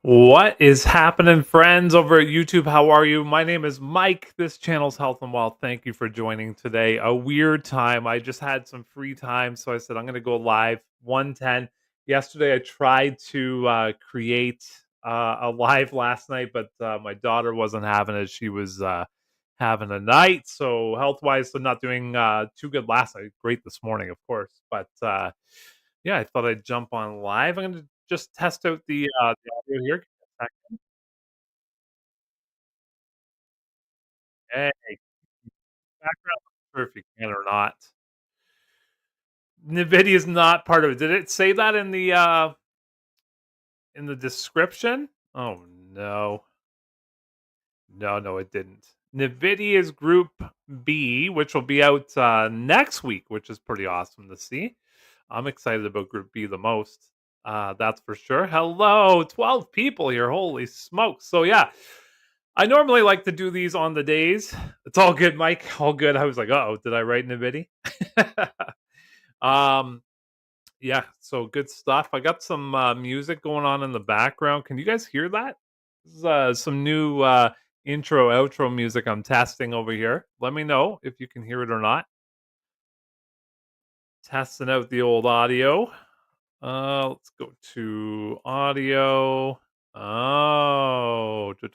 What is happening, friends over at YouTube? How are you? My name is Mike. This channel's Health and Wealth. Thank you for joining today. A weird time. I just had some free time, so I said I'm going to go live 110. Yesterday, I tried to create a live last night, but my daughter wasn't having it. She was having a night, so health-wise, so not doing too good last night. Great this morning, of course, but yeah, I thought I'd jump on live. I'm gonna just test out the audio here. Give me a second. Hey, background, not sure if you can or not. NVIDIA is not part of it. Did it say that in the description? Oh no. No, no, it didn't. NVIDIA's Group B, which will be out next week, which is pretty awesome to see. I'm excited about Group B the most. That's for sure. Hello, 12 people here. Holy smokes. So, yeah, I normally like to do these on the days. It's all good, Mike. All good. I was like, oh, did I write NVIDIA? um, yeah, so good stuff. I got some music going on in the background. Can you guys hear that? This is some new intro, outro music I'm testing over here. Let me know if you can hear it or not. Testing out the old audio. Let's go to audio. Oh, dun,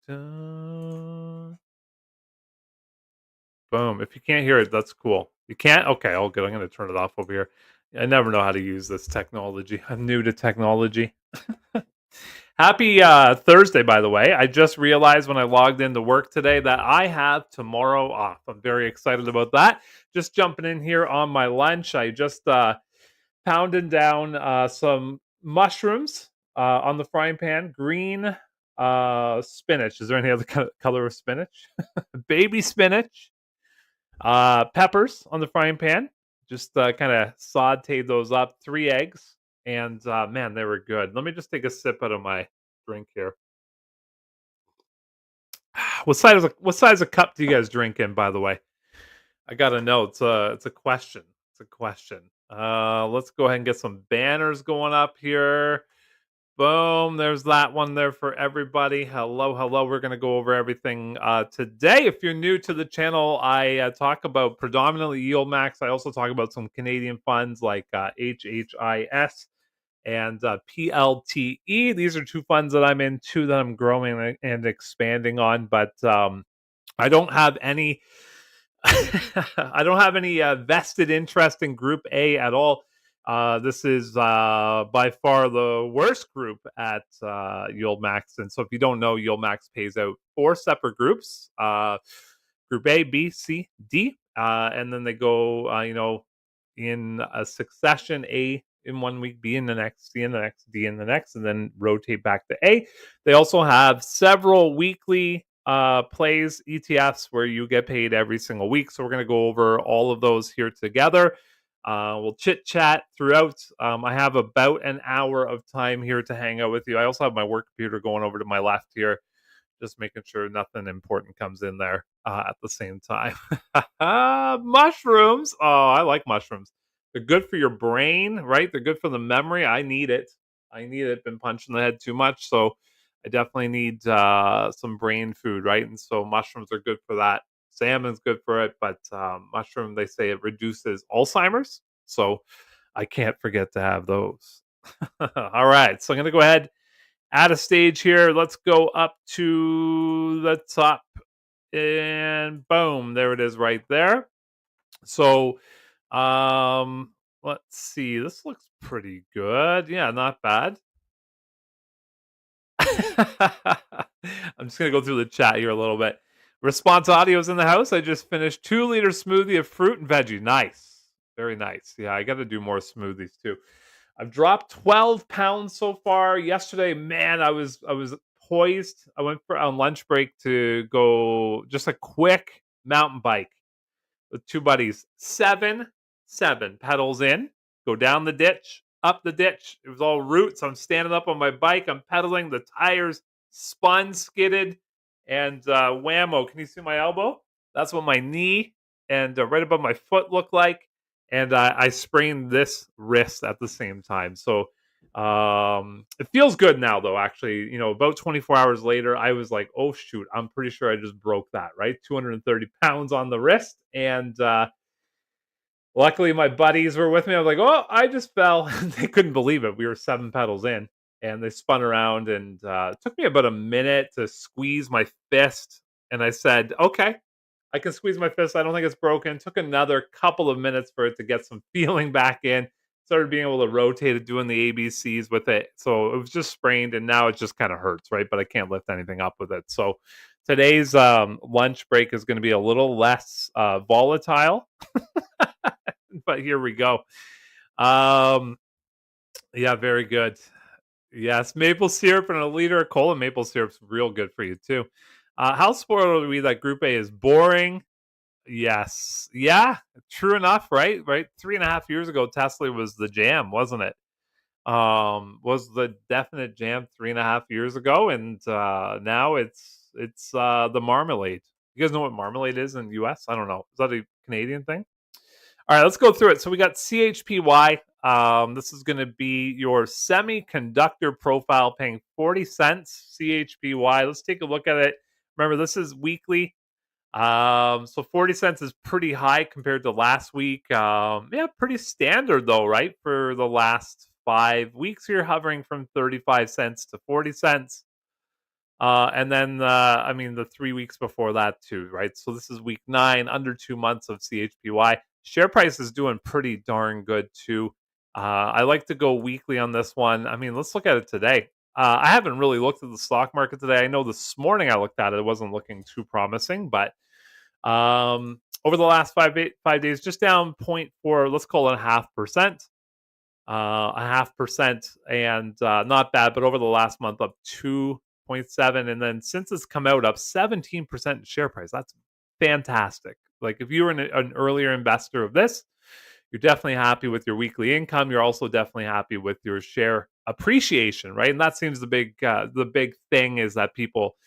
dun. Boom. If you can't hear it, that's cool. You can't? Okay, all good. I'm going to turn it off over here. I never know how to use this technology. I'm new to technology. Happy Thursday, by the way. I just realized when I logged into work today that I have tomorrow off. I'm very excited about that. Just jumping in here on my lunch. I just pounding down some mushrooms on the frying pan. Green spinach. Is there any other color of spinach? Baby spinach. Peppers on the frying pan. Just kind of sauteed those up. 3 eggs. And man, they were good. Let me just take a sip out of my drink here. What size of cup do you guys drink in, by the way? I gotta know. It's a question. It's a question. Let's go ahead and get some banners going up here. Boom. There's that one there for everybody. Hello, hello. We're gonna go over everything today. If you're new to the channel, I talk about predominantly YieldMax. I also talk about some Canadian funds like HHIS and PLTE. These are two funds that I'm into that I'm growing and expanding on, but I don't have any. I don't have any vested interest in Group A at all. This is by far the worst group at YieldMax, and so if you don't know, YieldMax pays out 4 separate groups: Group A, B, C, D, and then they go, in a succession: A in one week, B in the next, C in the next, D in the next, and then rotate back to A. They also have several weekly plays, ETFs, where you get paid every single week. So we're going to go over all of those here together. We'll chit chat throughout. I have about an hour of time here to hang out with you. I also have my work computer going over to my left here, just making sure nothing important comes in there at the same time. Mushrooms. Oh, I like mushrooms. They're good for your brain, right? They're good for the memory. I need it. I need it. Been punched in the head too much, so I definitely need some brain food, right? And so mushrooms are good for that. Salmon's good for it, but mushroom, they say it reduces Alzheimer's, so I can't forget to have those. All right, so I'm gonna go ahead, add a stage here. Let's go up to the top, and boom, there it is, right there. So, let's see. This looks pretty good. Yeah, not bad. I'm just gonna go through the chat here a little bit. Response audio is in the house. I just finished 2 liter smoothie of fruit and veggie. Nice, very nice. Yeah, I got to do more smoothies too. I've dropped 12 pounds so far. Yesterday, man, I was poised. I went for on lunch break to go just a quick mountain bike with 2 buddies. Seven pedals in, go down the ditch, up the ditch. It was all roots. I'm standing up on my bike. I'm pedaling. The tires spun, skidded, and whammo. Can you see my elbow? That's what my knee and right above my foot looked like. And I sprained this wrist at the same time. So It feels good now, though. Actually, about 24 hours later, I was like, "Oh shoot, I'm pretty sure I just broke that." Right, 230 pounds on the wrist, and luckily my buddies were with me. I was like, "Oh, I just fell." They couldn't believe it. We were 7 pedals in, and they spun around, and it took me about a minute to squeeze my fist, and I said, "Okay, I can squeeze my fist. I don't think it's broken." Took another couple of minutes for it to get some feeling back in. Started being able to rotate it, doing the ABCs with it. So it was just sprained, and now it just kind of hurts, right? But I can't lift anything up with it. So today's lunch break is going to be a little less volatile, but here we go. Um, yeah, very good. Yes, maple syrup and a liter of cola. Maple syrup's real good for you too. How spoiled are we that Group A is boring? Yes. Yeah, true enough, right? Right? 3.5 years ago, Tesla was the jam, wasn't it? Was the definite jam 3.5 years ago, and now it's the marmalade. You guys know what marmalade is in the US? I don't know. Is that a Canadian thing? All right, let's go through it. So we got CHPY. This is going to be your semiconductor profile paying 40 cents CHPY. Let's take a look at it. Remember, this is weekly. So 40 cents is pretty high compared to last week. Yeah, pretty standard though, right? For the last 5 weeks here, hovering from 35 cents to 40 cents. And then, I mean, the 3 weeks before that too, right? So this is week 9, under 2 months of CHPY. Share price is doing pretty darn good too. I like to go weekly on this one. I mean, let's look at it today. I haven't really looked at the stock market today. I know this morning I looked at it; it wasn't looking too promising, but over the last 5 days, just down zero point 0.4, let's call it a 0.5%. A 0.5%, and not bad, but over the last month, up 2.7. And then since it's come out, up 17% in share price. That's fantastic. Like if you were an earlier investor of this, you're definitely happy with your weekly income. You're also definitely happy with your share appreciation, right? And that seems the big thing is that people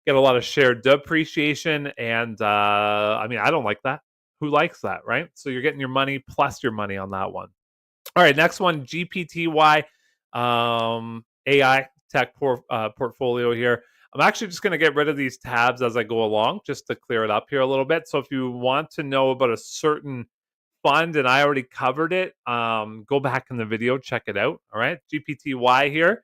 get a lot of share depreciation, and I mean, I don't like that. Who likes that, right? So you're getting your money plus your money on that one. All right, next one, GPTY, AI tech portfolio here. I'm actually just going to get rid of these tabs as I go along, just to clear it up here a little bit. So if you want to know about a certain fund, and I already covered it, go back in the video, check it out. All right, GPTY here.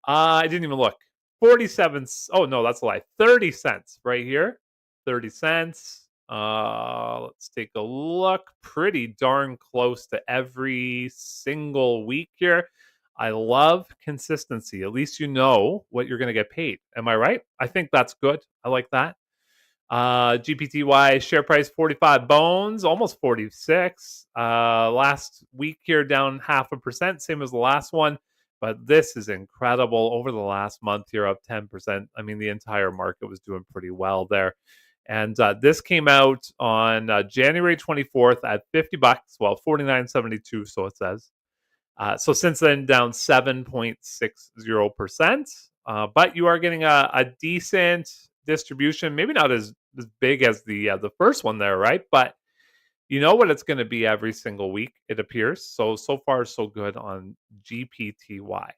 I didn't even look. 47. Oh no, that's a lie. 30 cents right here. 30 cents. Let's take a look. Pretty darn close to every single week here. I love consistency. At least you know what you're going to get paid. Am I right? I think that's good. I like that. GPTY share price 45 bones, almost 46. Last week here down 0.5%, same as the last one. But this is incredible. Over the last month here, up 10%. I mean, the entire market was doing pretty well there. And this came out on January 24th at 50 bucks. Well, 49.72, so it says. So since then, down 7.60%. But you are getting a decent distribution, maybe not as big as the first one there, right? But you know what it's going to be every single week, it appears. So far, so good on GPTY.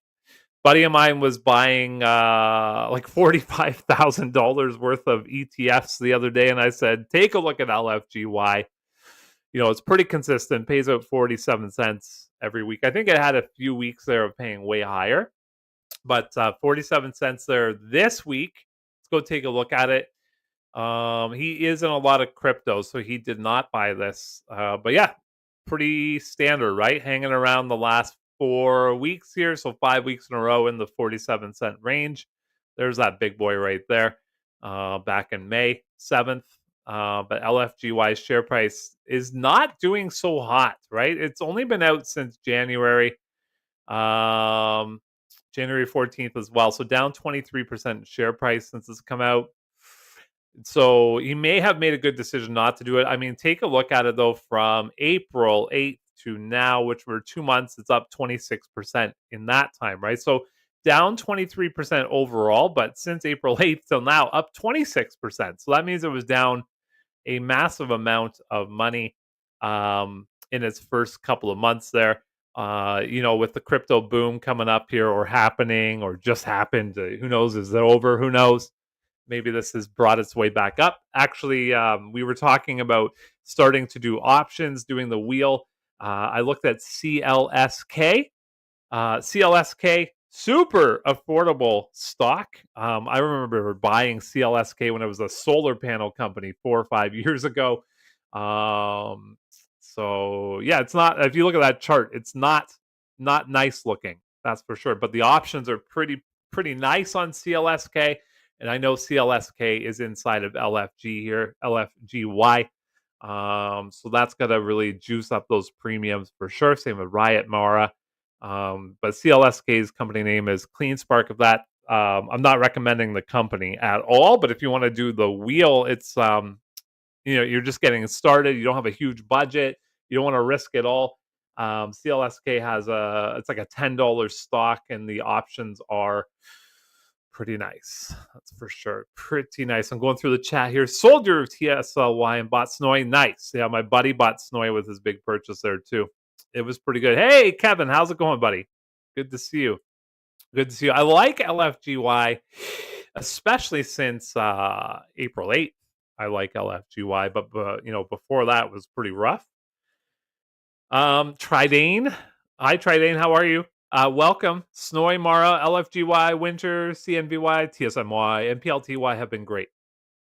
Buddy of mine was buying like $45,000 worth of ETFs the other day, and I said, take a look at LFGY. It's pretty consistent, pays out 47 cents every week. I think it had a few weeks there of paying way higher, but 47 cents there this week. Let's go take a look at it. He is in a lot of crypto, so he did not buy this. But yeah, pretty standard, right? Hanging around the last 4 weeks here, so 5 weeks in a row in the 47-cent range. There's that big boy right there. Back in May 7th. But LFGY's share price is not doing so hot, right? It's only been out since January. January 14th as well. So down 23% share price since it's come out. So he may have made a good decision not to do it. I mean, take a look at it though, from April 8th to now, which were 2 months, it's up 26% in that time, right? So down 23% overall, but since April 8th till now, up 26%. So that means it was down a massive amount of money in its first couple of months there. with the crypto boom coming up here or happening or just happened, who knows? Is it over? Who knows? Maybe this has brought its way back up. Actually, we were talking about starting to do options, doing the wheel. I looked at CLSK. CLSK, super affordable stock. I remember buying CLSK when it was a solar panel company 4 or 5 years ago. So yeah, it's not. If you look at that chart, it's not nice looking. That's for sure. But the options are pretty nice on CLSK, and I know CLSK is inside of LFG here, LFGY. So that's gonna really juice up those premiums for sure. Same with Riot Mara. But CLSK's company name is Clean Spark of that. I'm not recommending the company at all, but if you want to do the wheel, it's you're just getting started. You don't have a huge budget. You don't want to risk it all. CLSK has it's like a $10 stock, and the options are pretty nice. That's for sure. Pretty nice. I'm going through the chat here. Sold your TSLY and bought SNOY. Nice. Yeah, my buddy bought SNOY with his big purchase there too. It was pretty good. Hey, Kevin, how's it going, buddy? Good to see you. Good to see you. I like LFGY, especially since April 8th. I like LFGY, but before that was pretty rough. Tridane. Hi, Tridane. How are you? Welcome. Snoy, Mara, LFGY, Winter, CNVY, TSMY, and PLTY have been great.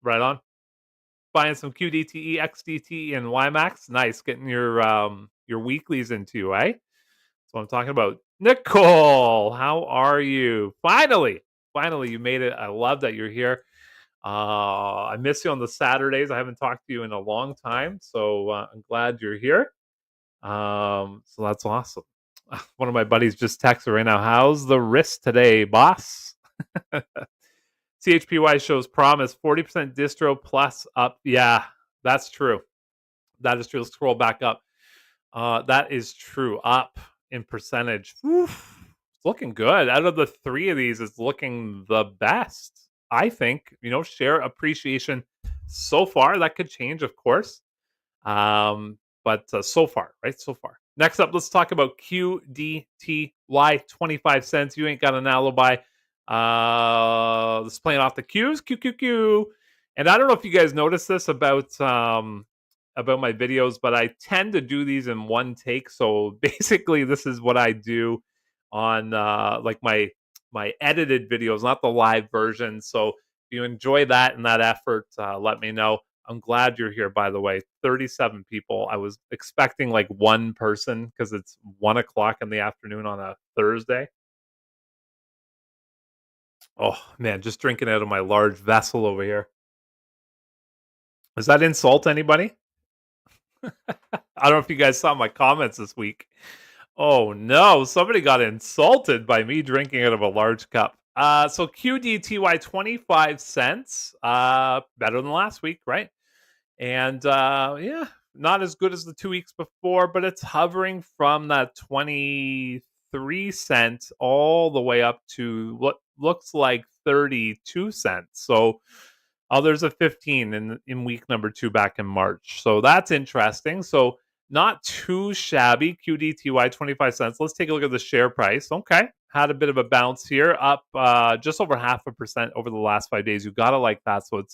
Right on. Buying some QDTE, XDT, and YMAX. Nice. Getting your weeklies into you, eh? That's what I'm talking about. Nicole, how are you? Finally, you made it. I love that you're here. I miss you on the Saturdays. I haven't talked to you in a long time, so I'm glad you're here. So that's awesome. One of my buddies just texted right now. How's the wrist today, boss? CHPY shows promise 40% distro plus up. Yeah, that's true. That is true. Let's scroll back up. That is true. Up in percentage. Oof. It's looking good. Out of the three of these, it's looking the best. I think, share appreciation so far. That could change, of course. But so far, right? So far. Next up, let's talk about QDTY, 25 cents. You ain't got an alibi. Let's playing off the Qs, QQQ. And I don't know if you guys noticed this about my videos, but I tend to do these in one take. So basically, this is what I do on like my edited videos, not the live version. So if you enjoy that and that effort, let me know. I'm glad you're here, by the way. 37 people. I was expecting like one person because it's 1:00 in the afternoon on a Thursday. Oh man, just drinking out of my large vessel over here. Does that insult anybody? I don't know if you guys saw my comments this week. Oh no, somebody got insulted by me drinking out of a large cup. So QDTY 25 cents. Better than last week, right? And yeah, not as good as the 2 weeks before, but it's hovering from that 23 cents all the way up to what looks like 32 cents. So there's a 15 in week number 2 back in March. So that's interesting. So not too shabby. QDTY 25 cents. Let's take a look at the share price. Okay. Had a bit of a bounce here, up just over 0.5% over the last 5 days. You got to like that. So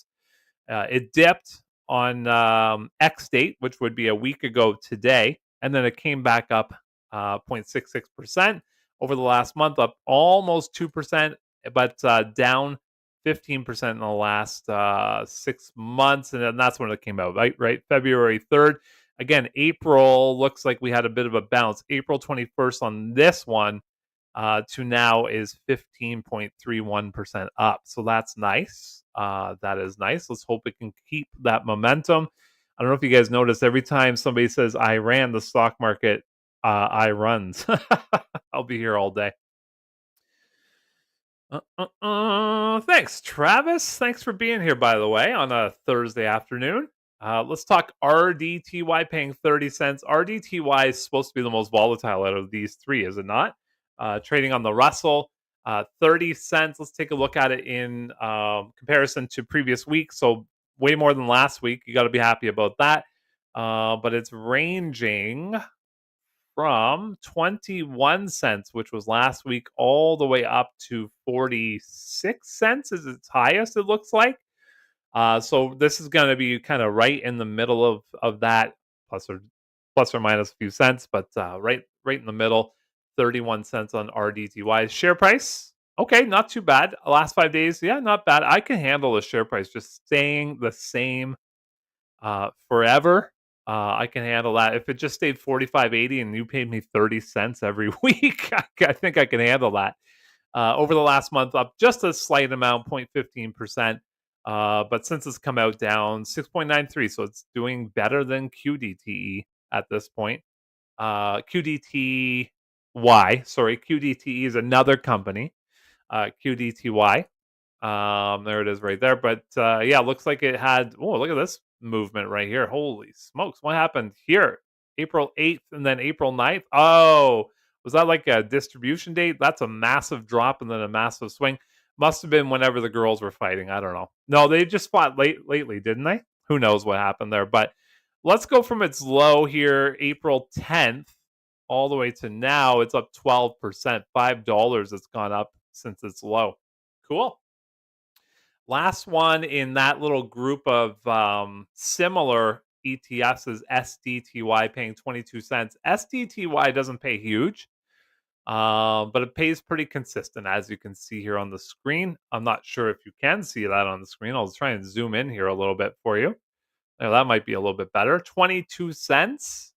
it dipped on X date, which would be a week ago today, and then it came back up 0.66% over the last month, up almost 2%, but down 15% in the last 6 months, and then that's when it came out, right? February 3rd. Again, April looks like we had a bit of a bounce. April 21st on this one to now is 15.31% up. So that's nice. That is nice. Let's hope it can keep that momentum. I don't know if you guys noticed, every time somebody says I ran the stock market, I runs. I'll be here all day. Thanks, Travis. Thanks for being here, by the way, on a Thursday afternoon. Let's talk RDTY paying 30 cents. RDTY is supposed to be the most volatile out of these three, is it not? Trading on the Russell, 30 cents. Let's take a look at it in comparison to previous weeks. So way more than last week. You got to be happy about that. But it's ranging from 21 cents, which was last week, all the way up to 46 cents is its highest, it looks like. So this is going to be kind of right in the middle of that, plus or minus a few cents, but right in the middle. 31 cents on RDTY share price. Okay, not too bad. Last 5 days, yeah, not bad. I can handle the share price just staying the same forever. I can handle that. If it just stayed 45.80 and you paid me 30 cents every week, I think I can handle that. Over the last month, up just a slight amount, 0.15%. But since it's come out down 6.93, so it's doing better than QDTE at this point. QDTY, sorry, QDTE is another company. QDTY. There it is right there. But yeah, looks like it had, oh, look at this movement right here. Holy smokes. What happened here? April 8th and then April 9th. Oh, was that like a distribution date? That's a massive drop and then a massive swing. Must have been whenever the girls were fighting. I don't know. No, they just fought lately, didn't they? Who knows what happened there? But let's go from its low here, April 10th, all the way to now. It's up 12%. $5 it's gone up since its low. Cool. Last one in that little group of similar ETFs is SDTY paying 22 cents. SDTY doesn't pay huge, but it pays pretty consistent, as you can see here on the screen. I'm not sure if you can see that on the screen. I'll try and zoom in here a little bit for you. Now, that might be a little bit better. 22 cents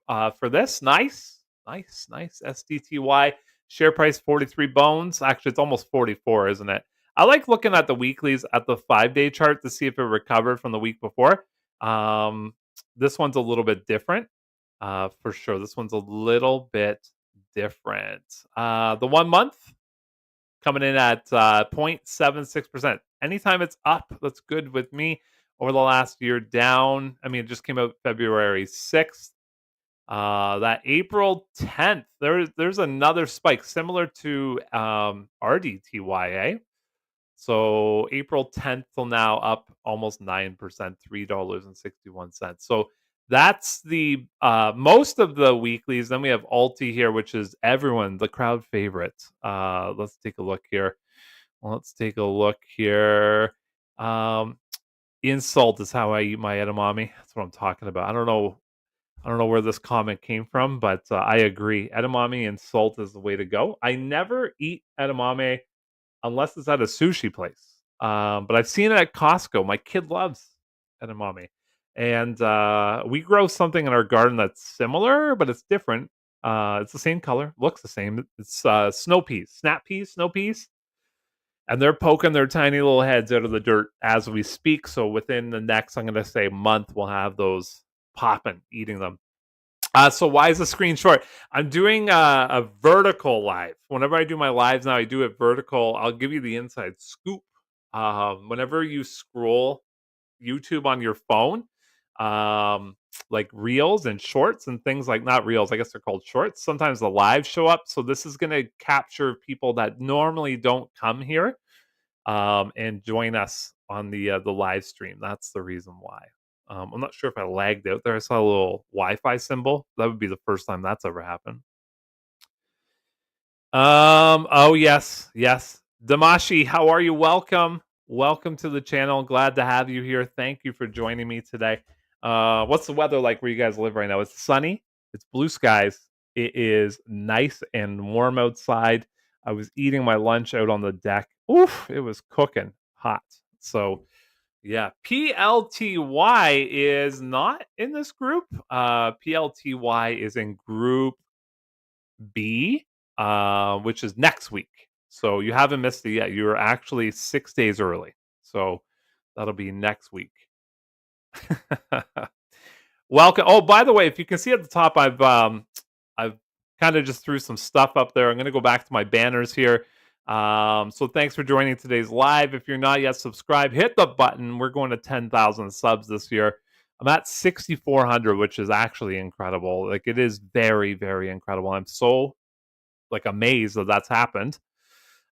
for this. Nice. SDTY. Share price 43 bones. Actually, it's almost 44, isn't it? I like looking at the weeklies at the 5-day chart to see if it recovered from the week before. This one's a little bit different, for sure. This one's a little bit different. The 1 month coming in at 0.76%. Anytime it's up, that's good with me. Over the last year, down. I mean, it just came out February 6th. That April 10th, there's another spike similar to RDTY. So April 10th till now up almost 9%, $3.61. So that's the most of the weeklies. Then we have ULTY here, which is everyone, the crowd favorite. Let's take a look here. Insult is how I eat my edamame. That's what I'm talking about. I don't know where this comment came from, but I agree. Edamame and salt is the way to go. I never eat edamame unless it's at a sushi place. But I've seen it at Costco. My kid loves edamame. And we grow something in our garden that's similar, but it's different. It's the same color, looks the same. It's snow peas, snow peas. And they're poking their tiny little heads out of the dirt as we speak. So within the next, I'm going to say month, we'll have those popping, eating them. So why is the screen short? I'm doing a vertical live. Whenever I do my lives now, I do it vertical. I'll give you the inside scoop. Whenever you scroll YouTube on your phone, like reels and shorts and things like, not reels, I guess they're called shorts. Sometimes the lives show up. So this is going to capture people that normally don't come here and join us on the live stream. That's the reason why. I'm not sure if I lagged out there. I saw a little Wi-Fi symbol. That would be the first time that's ever happened. Oh yes. Damashi, how are you? Welcome to the channel. Glad to have you here. Thank you for joining me today. What's the weather like where you guys live right now? It's sunny. It's blue skies. It is nice and warm outside. I was eating my lunch out on the deck. Oof, it was cooking hot. So yeah, PLTY is not in this group. PLTY is in Group B, which is next week. So you haven't missed it yet. You're actually 6 days early. So that'll be next week. Welcome. Oh, by the way, if you can see at the top, I've kind of just threw some stuff up there. I'm going to go back to my banners here. So thanks for joining today's live. If you're not yet subscribed, hit the button. We're going to 10,000 subs this year. I'm at 6,400, which is actually incredible. Like, it is very, very incredible. I'm so amazed that that's happened.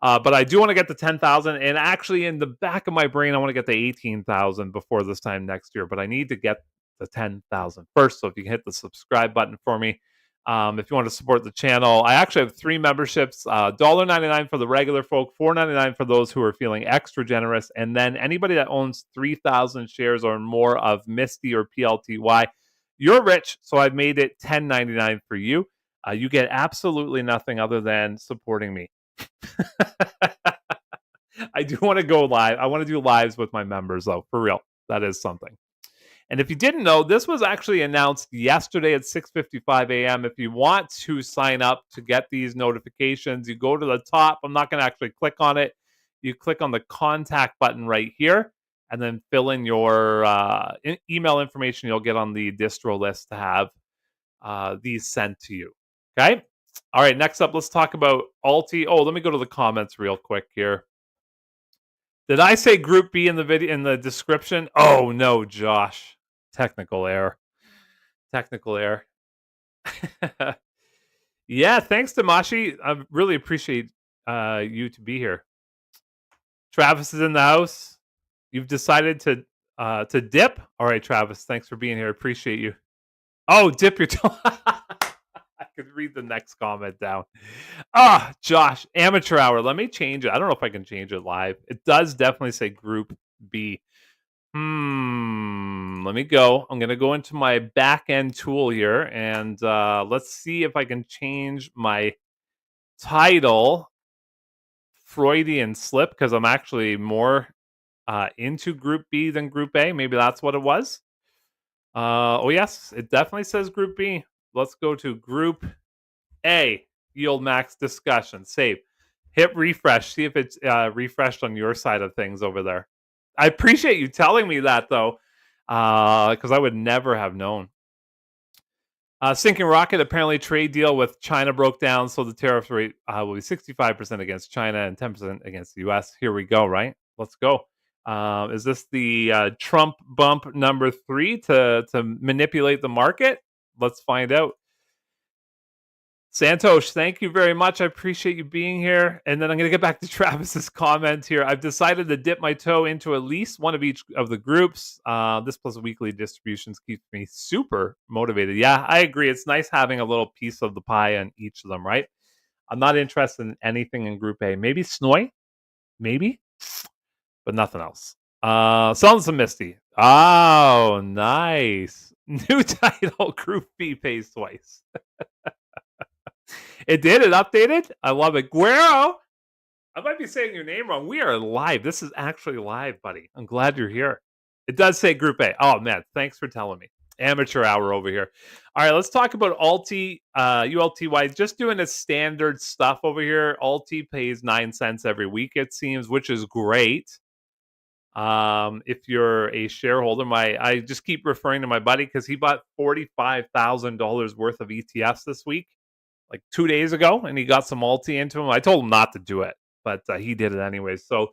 But I do want to get to 10,000, and actually in the back of my brain, I want to get to 18,000 before this time next year, but I need to get to 10,000 first. So if you can hit the subscribe button for me, If you want to support the channel, I actually have 3 memberships: $1.99 for the regular folk, $4.99 for those who are feeling extra generous, and then anybody that owns 3,000 shares or more of Misty or PLTY, you're rich. So I've made it $10.99 for you. You get absolutely nothing other than supporting me. I do want to go live. I want to do lives with my members, though, for real. That is something. And if you didn't know, this was actually announced yesterday at 6:55 a.m. If you want to sign up to get these notifications, you go to the top. I'm not going to actually click on it. You click on the contact button right here and then fill in your email information you'll get on the distro list to have these sent to you. Okay? All right, next up, let's talk about Alti. Oh, let me go to the comments real quick here. Did I say Group B in the video in the description? Oh no, Josh. Technical error. Technical error. Yeah, thanks, Damashi. I really appreciate you to be here. Travis is in the house. You've decided to dip. All right, Travis. Thanks for being here. Appreciate you. Oh, dip your toe. I could read the next comment down. Josh, amateur hour. Let me change it. I don't know if I can change it live. It does definitely say Group B. Let me go. I'm going to go into my back end tool here and let's see if I can change my title Freudian slip because I'm actually more into Group B than Group A. Maybe that's what it was. Oh, yes, it definitely says Group B. Let's go to Group A, YieldMax discussion. Save. Hit refresh. See if it's refreshed on your side of things over there. I appreciate you telling me that, though, because I would never have known. Sinking rocket, apparently trade deal with China broke down, so the tariff rate will be 65% against China and 10% against the U.S. Here we go, right? Let's go. Is this the Trump bump number 3 to manipulate the market? Let's find out. Santosh, thank you very much. I appreciate you being here. And then I'm going to get back to Travis's comment here. I've decided to dip my toe into at least one of each of the groups. This plus weekly distributions keeps me super motivated. Yeah, I agree. It's nice having a little piece of the pie on each of them, right? I'm not interested in anything in Group A. Maybe SNOY, maybe, but nothing else. Selling some Misty. Oh, nice. New title, Group B pays twice. It did. It updated. I love it. Guero, I might be saying your name wrong. We are live. This is actually live, buddy. I'm glad you're here. It does say Group A. Oh, man. Thanks for telling me. Amateur hour over here. All right, let's talk about ULTY, ULTY. Just doing its standard stuff over here. ULTY pays 9 cents every week, it seems, which is great. If you're a shareholder, I just keep referring to my buddy because he bought $45,000 worth of ETFs this week, like 2 days ago, and he got some ULTY into him. I told him not to do it, but he did it anyways. So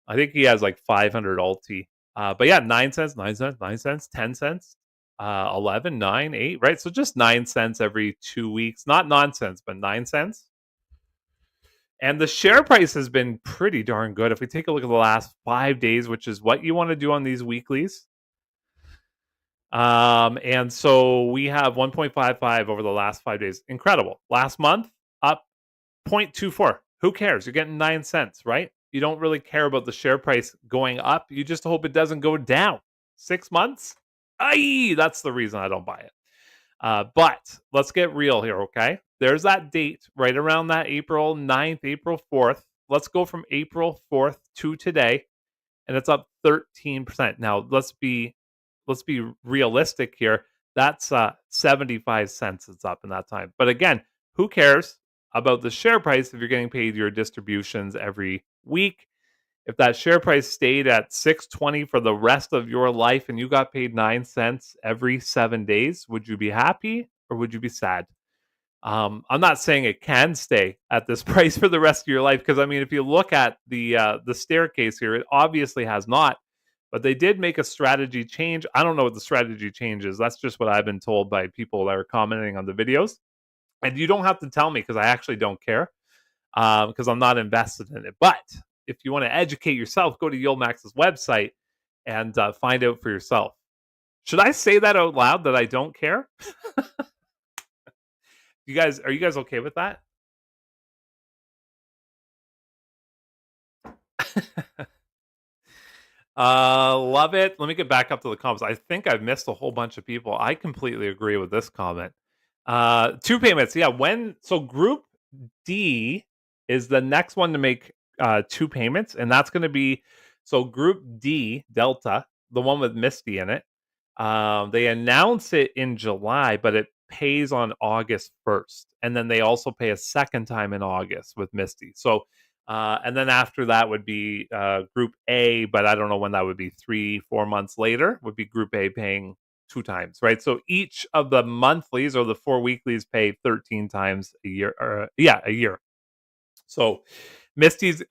I think he has like 500 ULTY. But yeah, 9 cents, 9 cents, 9 cents, 10 cents, 11, 9, 8, right? So just 9 cents every 2 weeks. Not nonsense, but 9 cents. And the share price has been pretty darn good. If we take a look at the last 5 days, which is what you want to do on these weeklies. And so we have 1.55 over the last 5 days. Incredible. Last month, up 0.24. Who cares? You're getting 9 cents, right? You don't really care about the share price going up. You just hope it doesn't go down. 6 months? Aye, that's the reason I don't buy it. But let's get real here, okay? There's that date right around that April 9th, April 4th. Let's go from April 4th to today, and it's up 13%. Now, let's be realistic here. That's 75 cents it's up in that time. But again, who cares about the share price if you're getting paid your distributions every week? If that share price stayed at 620 for the rest of your life and you got paid 9 cents every 7 days, would you be happy or would you be sad? I'm not saying it can stay at this price for the rest of your life because I mean, if you look at the staircase here, it obviously has not. But they did make a strategy change. I don't know what the strategy change is. That's just what I've been told by people that are commenting on the videos. And you don't have to tell me because I actually don't care because I'm not invested in it. But if you want to educate yourself, go to YieldMax's website and find out for yourself. Should I say that out loud that I don't care? Are you guys okay with that? Love it. Let me get back up to the comments. I think I've missed a whole bunch of people. I completely agree with this comment. Two payments. Yeah, Group D is the next one to make two payments, and that's going to be Group D Delta, the one with Misty in it. They announce it in July, but it pays on August 1st, and then they also pay a second time in August with Misty. And then after that would be Group A, but I don't know when that would be. 3-4 months later would be Group A paying two times, right? So each of the monthlies or the 4 weeklies pay 13 times a year. A year. So Misty's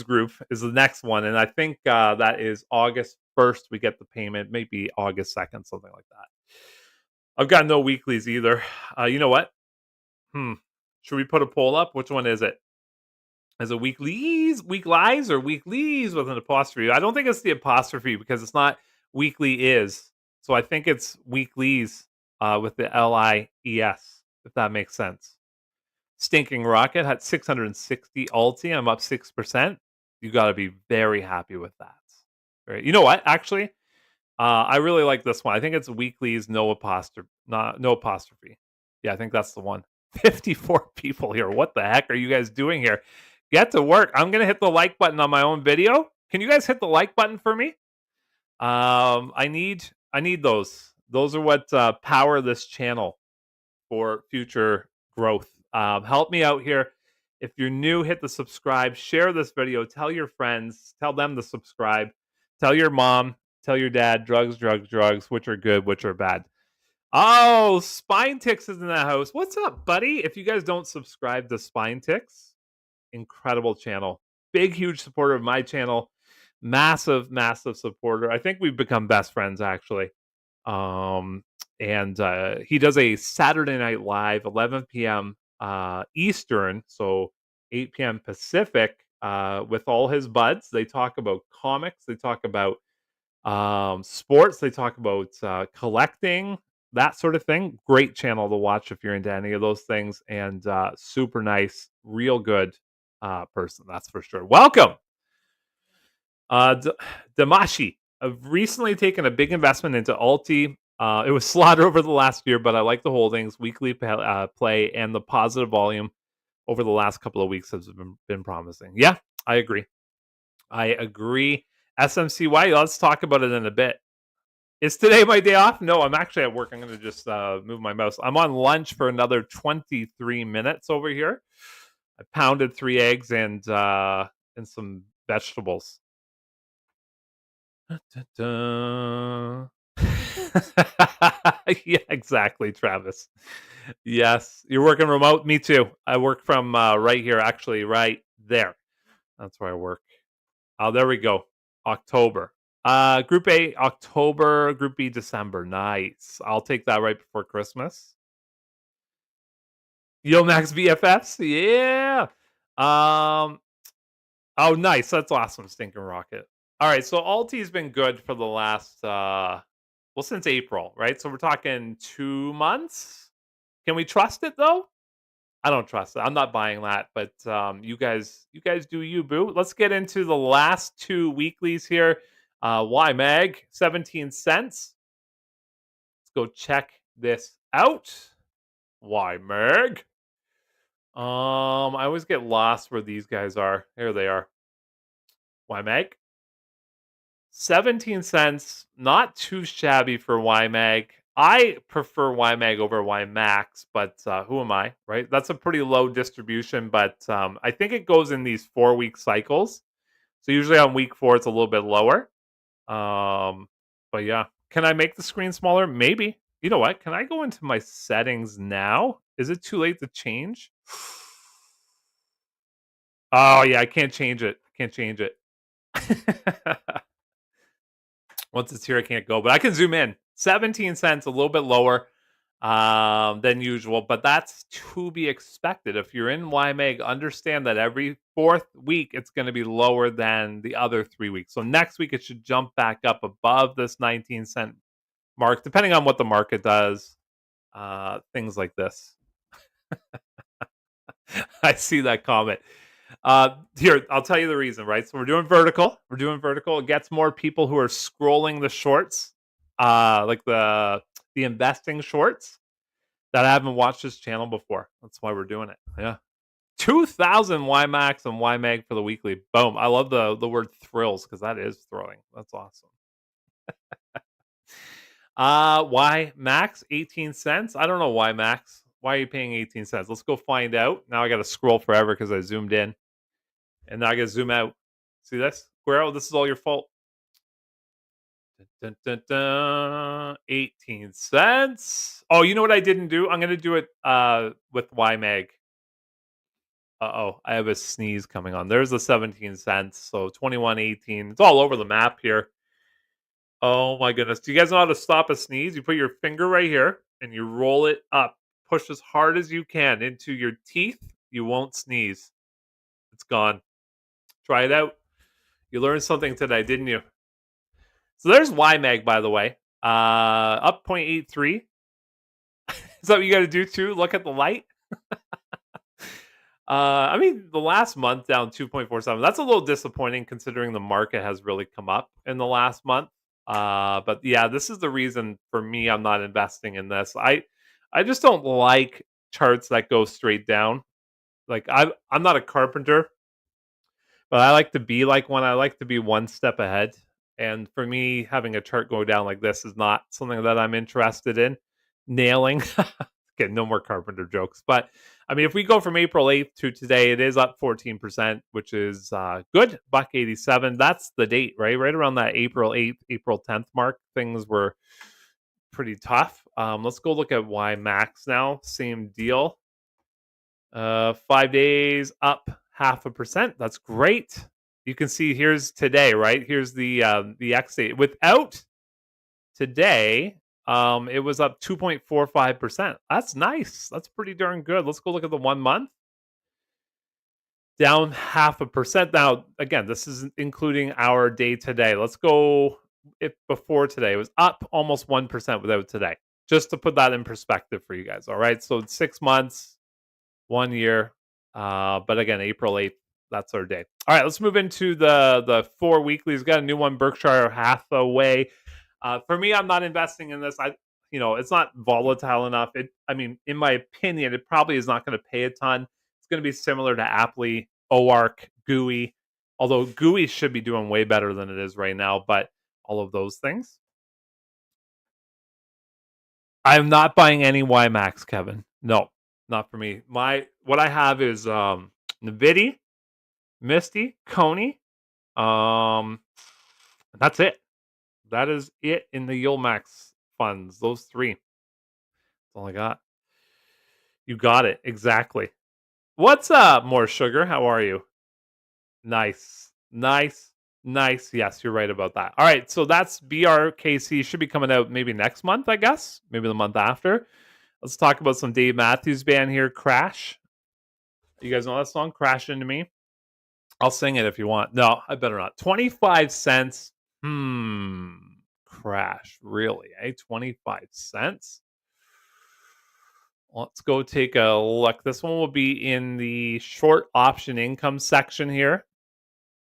group is the next one, and I think that is August 1st. We get the payment, maybe August 2nd, something like that. I've got no weeklies either. You know what? Should we put a poll up? Which one is it? Is it weeklies, or weeklies with an apostrophe? I don't think it's the apostrophe because it's not weekly is. So I think it's weeklies with the LIES, if that makes sense. Stinking Rocket had 660 ulti. I'm up 6%. You got to be very happy with that. Right. You know what? Actually, I really like this one. I think it's weeklies, no apostrophe. Yeah, I think that's the one. 54 people here. What the heck are you guys doing here? Get to work. I'm gonna hit the like button on my own video. Can you guys hit the like button for me? I need those. Those are what power this channel for future growth. Help me out here. If you're new, hit the subscribe, share this video, tell your friends, tell them to subscribe, tell your mom, tell your dad, drugs, which are good, which are bad. Oh, Spine Ticks is in the house. What's up, buddy? If you guys don't subscribe to Spine Ticks, incredible channel. Big, huge supporter of my channel. Massive, massive supporter. I think we've become best friends, actually. And he does a Saturday Night Live, 11 p.m. Eastern, so 8 p.m. Pacific, with all his buds. They talk about comics. They talk about sports. They talk about collecting, that sort of thing. Great channel to watch if you're into any of those things. And super nice, real good person, that's for sure. Welcome, Damashi. I've recently taken a big investment into Ulti. It was slaughter over the last year, but I like the holdings, weekly play, and the positive volume over the last couple of weeks has been promising. Yeah, I agree. SMCY, let's talk about it in a bit. Is today my day off? No, I'm actually at work. I'm going to just move my mouse. I'm on lunch for another 23 minutes over here. I pounded 3 eggs and some vegetables. Yeah, exactly, Travis. Yes, you're working remote. Me too. I work from right here, actually, right there. That's where I work. Oh, there we go. October. Group A, October. Group B, December. Nice. I'll take that right before Christmas. YieldMax BFFs. Yeah. Oh, nice. That's awesome, Stinking Rocket. All right, so Alti's been good for the last, since April, right? So we're talking 2 months. Can we trust it though? I don't trust it. I'm not buying that, but you guys do you, boo. Let's get into the last 2 weeklies here. YMAG, 17 cents. Let's go check this out. YMAG. I always get lost where these guys are. Here they are. YMAG. 17 cents, not too shabby for YMAG. I prefer YMAG over YMAX, but who am I, right? That's a pretty low distribution, but I think it goes in these 4-week cycles. So usually on week 4, it's a little bit lower. But yeah, can I make the screen smaller? Maybe. You know what? Can I go into my settings now? Is it too late to change? Oh yeah, I can't change it. Can't change it. Once it's here, I can't go, but I can zoom in. 17 cents, a little bit lower than usual, but that's to be expected. If you're in YMAG, understand that every 4th week, it's going to be lower than the other 3 weeks. So next week, it should jump back up above this 19-cent mark, depending on what the market does, things like this. I see that comment. Here, I'll tell you the reason, right? So we're doing vertical. We're doing vertical. It gets more people who are scrolling the shorts, like the investing shorts that haven't watched this channel before. That's why we're doing it. Yeah. 2,000 YMAX and YMAG for the weekly. Boom. I love the word thrills because that is thrilling. That's awesome. Why max 18 cents? I don't know why max. Why are you paying 18 cents? Let's go find out. Now I got to scroll forever because I zoomed in. And now I got to zoom out. See this? Guerrero, this is all your fault. Dun, dun, dun. 18 cents. Oh, you know what I didn't do? I'm going to do it with YMAG. Uh-oh, I have a sneeze coming on. There's the 17 cents. So 21.18. It's all over the map here. Oh my goodness. Do you guys know how to stop a sneeze? You put your finger right here and you roll it up. Push as hard as you can into your teeth. You won't sneeze. It's gone. Try it out. You learned something today, didn't you? So there's YMAG, by the way. Up 0.83. Is that what you got to do too? Look at the light. I mean, the last month down 2.47. That's a little disappointing considering the market has really come up in the last month. But yeah, this is the reason for me I'm not investing in this. I just don't like charts that go straight down. Like I'm not a carpenter, but I like to be like one. I like to be one step ahead. And for me, having a chart go down like this is not something that I'm interested in nailing. Okay, no more carpenter jokes. But I mean, if we go from April 8th to today, it is up 14%, which is good. Buck 87. That's the date, right? Right around that April 8th, April 10th mark, things were pretty tough. Let's go look at Y Max now. Same deal. 5 days up 0.5%. That's great. You can see here's today, right? Here's the X date. Without today, it was up 2.45%. That's nice. That's pretty darn good. Let's go look at the 1 month. Down 0.5%. Now, again, this is including our day today. Let's go if before today. It was up almost 1% without today. Just to put that in perspective for you guys. All right. So 6 months, 1 year. But again, April 8th, that's our day. All right, let's move into the 4 weeklies. Got a new one, Berkshire Hathaway. For me, I'm not investing in this. It's not volatile enough. I mean, in my opinion, it probably is not going to pay a ton. It's going to be similar to Aptly, OARC, GOOY. Although GOOY should be doing way better than it is right now. But all of those things. I'm not buying any YMAX, Kevin. No, not for me. What I have is Nvidia, Misty, Coney. That's it. That is it in the YieldMax funds. Those three. That's all I got. You got it exactly. What's up, more sugar? How are you? Nice, nice, nice. Yes, you're right about that. All right, so that's BRKC. Should be coming out maybe next month, I guess. Maybe the month after. Let's talk about some Dave Matthews Band here. Crash. You guys know that song? Crash Into Me. I'll sing it if you want. No, I better not. 25 cents. Crash. Really? 25 cents? Let's go take a look. This one will be in the short option income section here.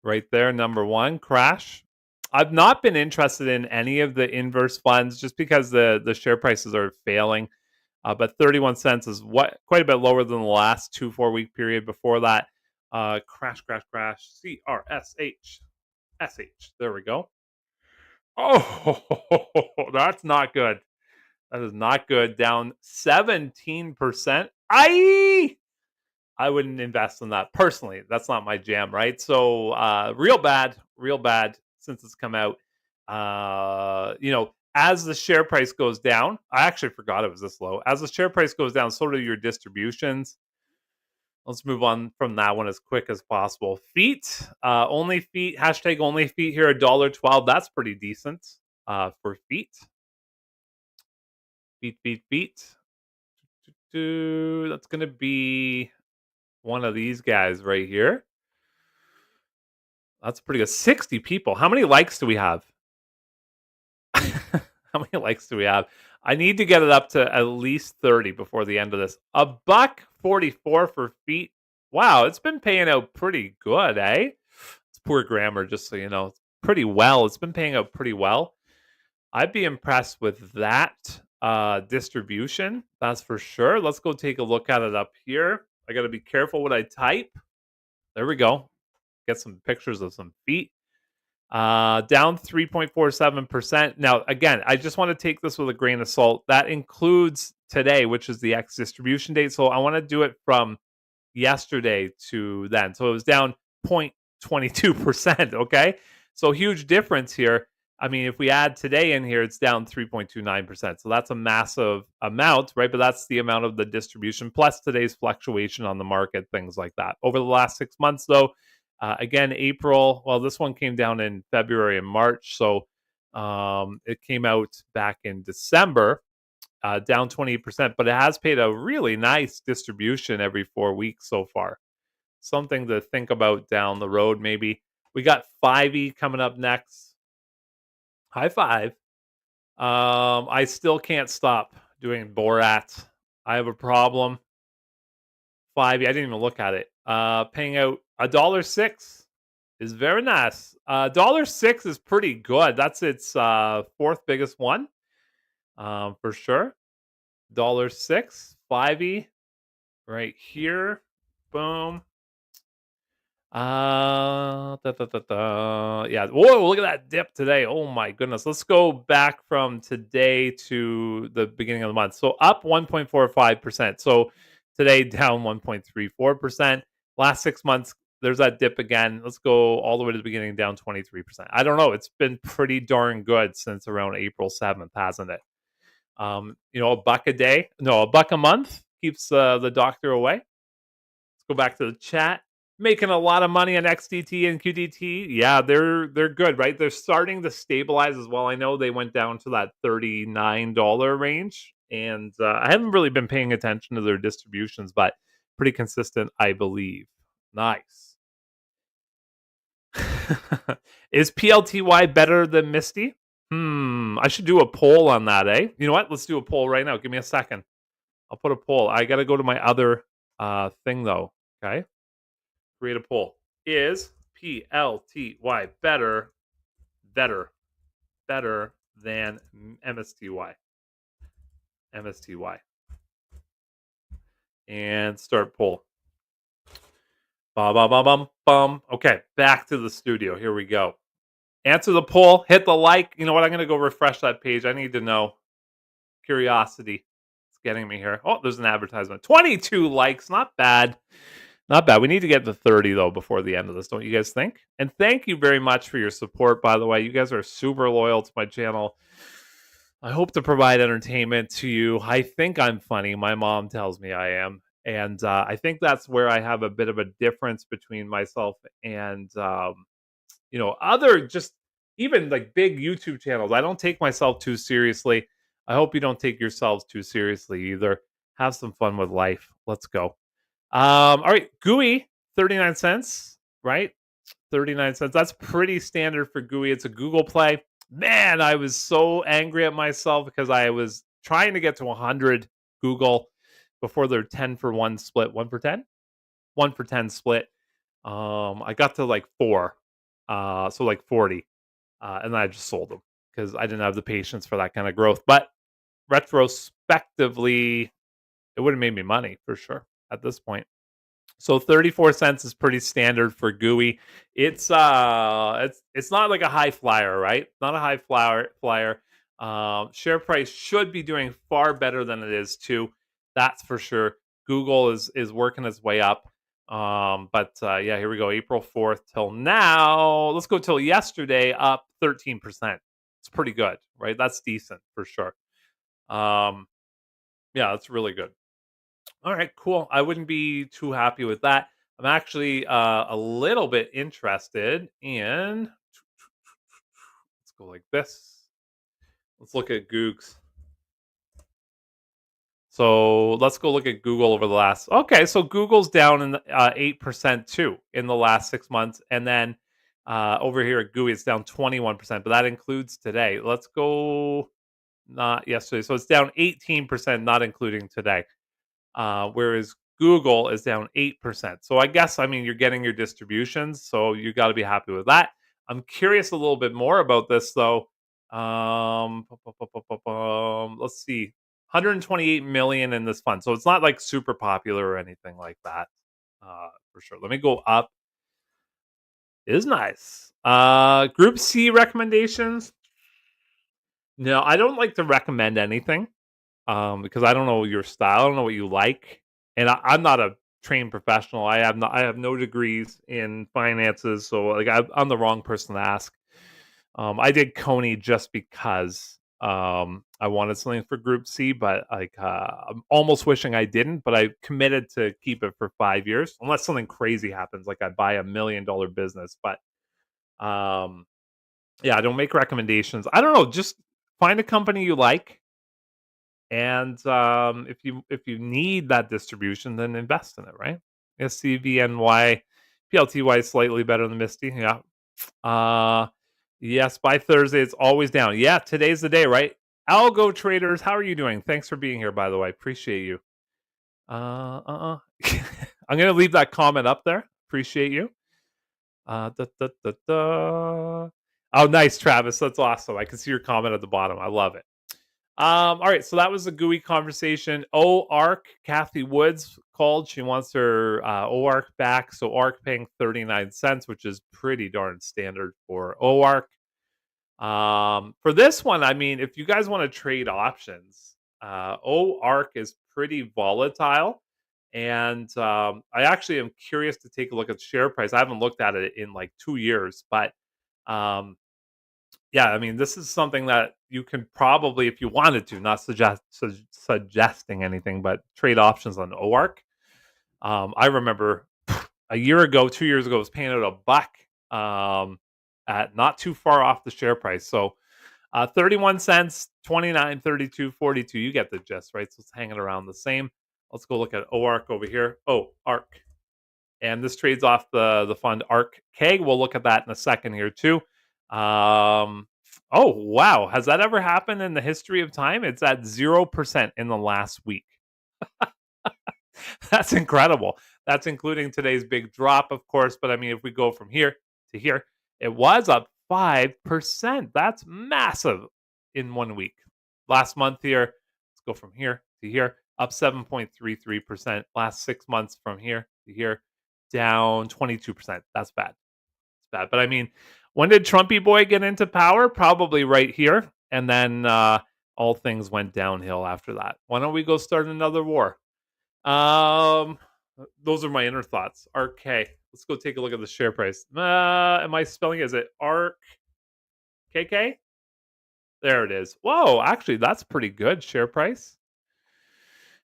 Right there, number 1, Crash. I've not been interested in any of the inverse funds just because the share prices are failing. But 31 cents is quite a bit lower than the last 2 4-week period before that. Crash. CRSH. SH. There we go. Oh, that's not good. That is not good. Down 17%. I wouldn't invest in that personally. That's not my jam, right? So real bad since it's come out. As the share price goes down, I actually forgot it was this low. As the share price goes down, so do your distributions. Let's move on from that one as quick as possible. Feet, only feet, hashtag only feet here, $1.12. That's pretty decent for feet. Feet. That's going to be one of these guys right here. That's pretty good. 60 people. How many likes do we have? How many likes do we have? I need to get it up to at least 30 before the end of this. $1.44 for feet. Wow, it's been paying out pretty good, eh? It's poor grammar, just so you know. It's pretty well. It's been paying out pretty well. I'd be impressed with that distribution. That's for sure. Let's go take a look at it up here. I got to be careful what I type. There we go. Get some pictures of some feet. Down 3.47%. Now, again, I just want to take this with a grain of salt. That includes today, which is the X distribution date. So I want to do it from yesterday to then. So it was down 0.22%. Okay. So huge difference here. I mean, if we add today in here, it's down 3.29%. So that's a massive amount, right? But that's the amount of the distribution plus today's fluctuation on the market, things like that. Over the last 6 months, though, again, April, well, this one came down in February and March. So it came out back in December, down 28%, but it has paid a really nice distribution every 4 weeks so far. Something to think about down the road, maybe. We got FIVY coming up next. High five. I still can't stop doing Borat. I have a problem. FIVY, I didn't even look at it. Paying out $1.06 is very nice. $1.06 is pretty good. That's its fourth biggest one, for sure. $1.06, FIVY, right here. Boom. Yeah. Whoa, look at that dip today. Oh my goodness. Let's go back from today to the beginning of the month. So up 1.45%. So today down 1.34%. Last 6 months, there's that dip again. Let's go all the way to the beginning, down 23%. I don't know. It's been pretty darn good since around April 7th, hasn't it? A buck a day. No, a buck a month keeps the doctor away. Let's go back to the chat. Making a lot of money on XDT and QDT. Yeah, they're good, right? They're starting to stabilize as well. I know they went down to that $39 range, and I haven't really been paying attention to their distributions, but pretty consistent, I believe. Nice. Is PLTY better than Misty? I should do a poll on that, eh? You know what? Let's do a poll right now. Give me a second. I'll put a poll. I got to go to my other thing, though. Okay. Create a poll. Is PLTY better than MSTY? MSTY. And start poll. Okay, back to the studio. Here we go. Answer the poll. Hit the like. You know what? I'm going to go refresh that page. I need to know. Curiosity. It's getting me here. Oh, there's an advertisement. 22 likes. Not bad. Not bad. We need to get to 30, though, before the end of this. Don't you guys think? And thank you very much for your support, by the way. You guys are super loyal to my channel. I hope to provide entertainment to you. I think I'm funny. My mom tells me I am. And I think that's where I have a bit of a difference between myself and, other just even like big YouTube channels. I don't take myself too seriously. I hope you don't take yourselves too seriously either. Have some fun with life. Let's go. All right, GOOY, 39 cents, right? 39 cents. That's pretty standard for GOOY. It's a Google play. Man, I was so angry at myself because I was trying to get to 100 Google before their 10 for 1 split. 1 for 10? 1 for 10 split. I got to like 4, so like 40, and then I just sold them because I didn't have the patience for that kind of growth. But retrospectively, it would have made me money for sure at this point. So 34 cents is pretty standard for GOOY. It's not like a high flyer, right? Not a high flyer. Share price should be doing far better than it is too. That's for sure. Google is working its way up. Yeah, here we go. April 4th till now. Let's go till yesterday, up 13%. It's pretty good, right? That's decent for sure. Yeah, that's really good. All right, cool. I wouldn't be too happy with that. I'm actually a little bit interested in. Let's go like this. Let's look at Googs. So let's go look at Google over the last. Okay, so Google's down in 8% too in the last 6 months, and then over here at GOOY it's down 21%, but that includes today. Let's go. not yesterday. So it's down 18%, not including today. Whereas Google is down 8%. So I guess, I mean, you're getting your distributions, so you got to be happy with that. I'm curious a little bit more about this, though. Let's see, 128 million in this fund, so it's not like super popular or anything like that, for sure. Let me go up. It is nice. Group C recommendations. No, I don't like to recommend anything. Because I don't know your style, I don't know what you like, and I'm not a trained professional. I have no degrees in finances, so like I'm the wrong person to ask. I did Coney just because I wanted something for Group C, but like I'm almost wishing I didn't. But I committed to keep it for 5 years, unless something crazy happens, like I buy $1 million business. But um, yeah, I don't make recommendations. I don't know. Just find a company you like, and if you need that distribution, then invest in it, right? SCVNY, PLTY is slightly better than Misty. Yeah. Uh yes, by Thursday it's always down. Yeah, today's the day, right? Algo traders, how are you doing? Thanks for being here, by the way. Appreciate you. I'm gonna leave that comment up there. Appreciate you. Da, da, da, da. Oh, nice, Travis. That's awesome. I can see your comment at the bottom. I love it. All right, so that was a GUI conversation. OARC, Kathy Woods called. She wants her OARC back. So OARC paying 39 cents, which is pretty darn standard for OARC. For this one, I mean, if you guys want to trade options, OARC is pretty volatile. And I actually am curious to take a look at the share price. I haven't looked at it in like 2 years, but um, yeah, I mean, this is something that you can probably, if you wanted to, not suggesting anything, but trade options on OARC. I remember a year ago, 2 years ago, I was paying out a buck at not too far off the share price. So 31 cents, 29, 32, 42. You get the gist, right? So it's hanging around the same. Let's go look at OARC over here. Oh, ARC. And this trades off the fund ARC K. We'll look at that in a second here too. Oh wow, has that ever happened in the history of time? It's at 0% in the last week. That's incredible. That's including today's big drop, of course. But I mean, if we go from here to here, it was up 5%. That's massive in 1 week. Last month here, let's go from here to here, up 7.33%. Last 6 months from here to here, down 22%. That's bad. It's bad. But I mean, when did Trumpy boy get into power? Probably right here. And then all things went downhill after that. Why don't we go start another war? Those are my inner thoughts. RK. Let's go take a look at the share price. Am I spelling it? Is it ARK KK? There it is. Whoa, actually, that's pretty good share price.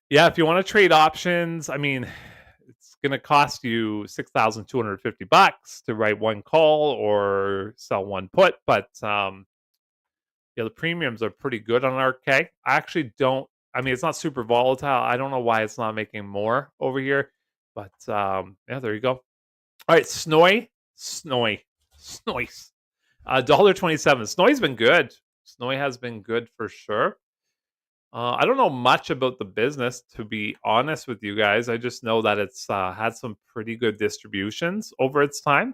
Yeah, if you want to trade options, I mean, it's going to cost you $6,250 to write one call or sell one put, but yeah, the premiums are pretty good on RK. I actually don't. I mean, it's not super volatile. I don't know why it's not making more over here, but yeah, there you go. All right, SNOY, $1.27. SNOY's been good. SNOY has been good for sure. I don't know much about the business, to be honest with you guys. I just know that it's had some pretty good distributions over its time.